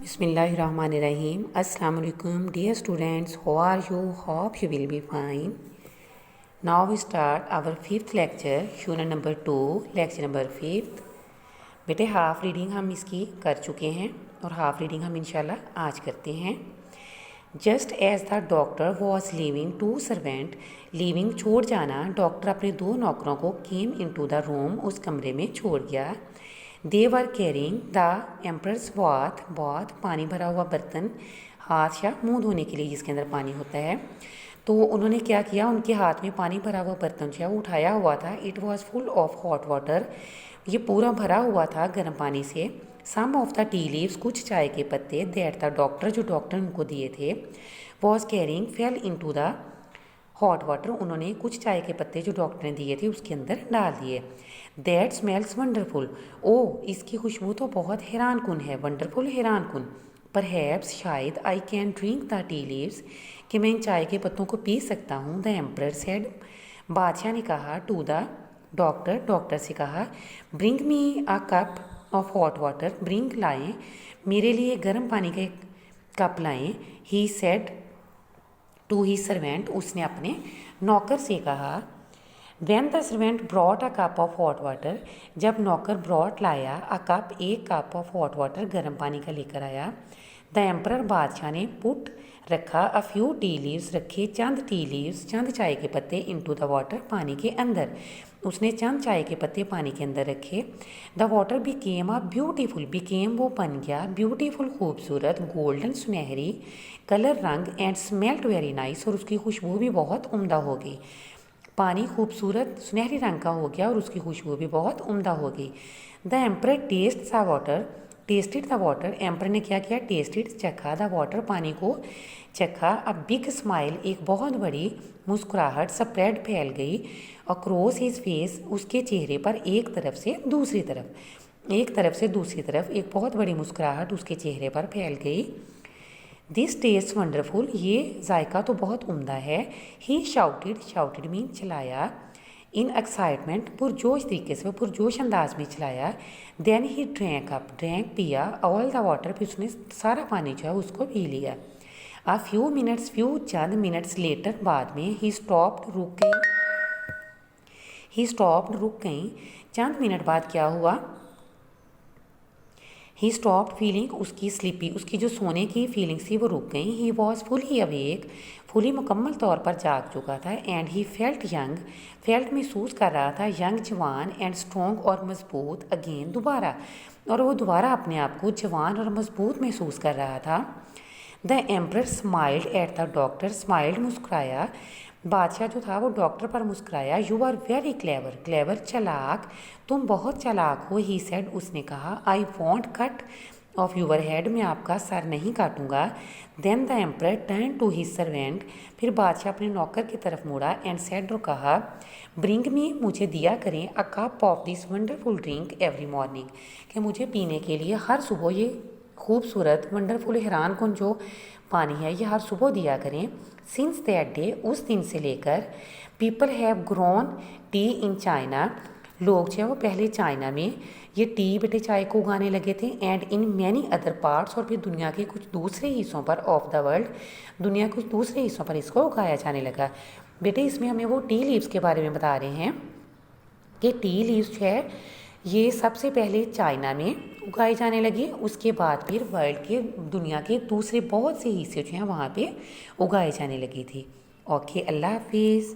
Bismillahirrahmanirrahim. Assalamu alaikum, dear students. How are you? Hope you will be fine. Now we start our fifth lecture, unit number 2, lecture number 5th. बेटे half reading हम इसकी कर चुके हैं और half reading हम इंशाल्लाह आज करते हैं। Just as the doctor was leaving to servant, leaving छोड़ जाना, डॉक्टर अपने 2 नौकरों को came in to the room, उस कमरे में छोड़ गया। They were carrying the empress bath, bath पानी भरा हुआ बर्तन, हाथ या मुंह धोने के लिए जिसके अंदर पानी होता है। तो उन्होंने क्या किया, उनके हाथ में पानी भरा हुआ बर्तन जो है वो उठाया हुआ था। It was full of hot water, ये पूरा भरा हुआ था गर्म पानी से। Some of the tea leaves, कुछ चाय के पत्ते, दैट द डॉक्टर, जो डॉक्टर उनको दिए थे, was carrying fell in to the hot water, उन्होंने कुछ चाय के पत्ते जो डॉक्टर ने दिए थे उसके अंदर डाल दिए। दैट स्मेल्स वंडरफुल, ओ इसकी खुशबू तो बहुत हैरान कुन है, वंडरफुल हैरान कुन। परहैप्स शायद, I can drink the tea leaves, कि मैं इन चाय के पत्तों को पी सकता हूँ। द एम्परर सेड, बादशाह ने कहा, टू द डॉक्टर, डॉक्टर से कहा, bring me a cup of hot water, bring लाएँ, मेरे लिए गर्म पानी का एक कप लाएँ। He said to he servant, उसने अपने नौकर से कहा। When the servant brought a cup of hot water, जब नौकर ब्रॉट लाया, अ कप एक कप ऑफ हॉट वाटर गर्म पानी का लेकर आया। द एम्परर, बादशाह ने, पुट रखा, अ फ्यू टी लीव्स, रखे चंद टी लीव्स, चंद चाय के पत्ते, इनटू द वाटर, पानी के अंदर, उसने चंद चाय के पत्ते पानी के अंदर रखे। The water became a beautiful, became वो बन गया, ब्यूटीफुल खूबसूरत, गोल्डन सुनहरी, कलर रंग, एंड स्मेल्ट वेरी नाइस, और उसकी खुशबू भी बहुत उम्दा हो गई। पानी खूबसूरत सुनहरी रंग का हो गया और उसकी खुशबू भी बहुत उम्दा हो गई। The emperor taste the water, tested the water, emperor ने क्या किया, टेस्टेड चखा, द वाटर पानी को चखा। अ बिग स्माइल, एक बहुत बड़ी मुस्कुराहट स्प्रेड फैल गई, अक्रॉस हिज फेस, उसके चेहरे पर एक तरफ से दूसरी तरफ, एक तरफ से दूसरी तरफ एक बहुत बड़ी मुस्कुराहट उसके चेहरे पर फैल गई। दिस टेस्ट वंडरफुल, ये जायका तो बहुत उम्दा है। ही शाउटेड, शाउटेड मीन चलाया, इन एक्साइटमेंट, पुरजोश तरीके से, पुरजोश अंदाज में चलाया। Then he drank up, drank पिया, ऑल द वाटर, फिर उसने सारा पानी जो है उसको पी लिया। आ फ्यू मिनट्स, फ्यू चंद मिनट्स लेटर, बाद में, ही स्टॉप्ड, रुक गई, ही स्टॉप्ड, रुक गई, चंद मिनट बाद क्या हुआ, ही स्टॉप्ड फीलिंग, उसकी स्लीपी, उसकी जो सोने की फीलिंग्स थी वो रुक गई। He was fully awake, fully मुकम्मल तौर पर जाग चुका था। And he felt young, felt महसूस कर रहा था, यंग जवान, एंड स्ट्रॉन्ग और मजबूत, अगेन दोबारा, और वो दोबारा अपने आप को जवान और मजबूत महसूस कर रहा था। The emperor smiled at the doctor, smiled मुस्कुराया, बादशाह जो था वो डॉक्टर पर मुस्कुराया। You are very clever, clever चालाक, तुम बहुत चालाक हो। ही सेड, उसने कहा, I want cut off your head, मैं आपका सर नहीं काटूंगा। Then the emperor turn to his servant, फिर बादशाह अपने नौकर की तरफ मुड़ा, एंड सेड, और कहा, ब्रिंग मी, मुझे दिया करें, अ cup of this wonderful drink every morning, कि मुझे पीने के लिए हर सुबह ये खूबसूरत वंडरफुल हैरान कुन जो पानी है ये हर सुबह दिया करें। सिंस दैट डे, उस दिन से लेकर, people have grown T in China, लोग जो है वो पहले चाइना में ये टी बेटे चाय को उगाने लगे थे। And in many other parts, और फिर दुनिया के कुछ दूसरे हिस्सों पर, ऑफ द वर्ल्ड, दुनिया के कुछ दूसरे हिस्सों पर इसको उगाया जाने लगा। बेटे इसमें हमें वो टी लीव्स के बारे में बता रहे हैं कि टी लीव्स जो है ये सबसे पहले चाइना में उगाई जाने लगी, उसके बाद फिर वर्ल्ड के, दुनिया के दूसरे बहुत से हिस्से जो हैं वहाँ पे उगाए जाने लगी थी। ओके, अल्लाह हाफिज़।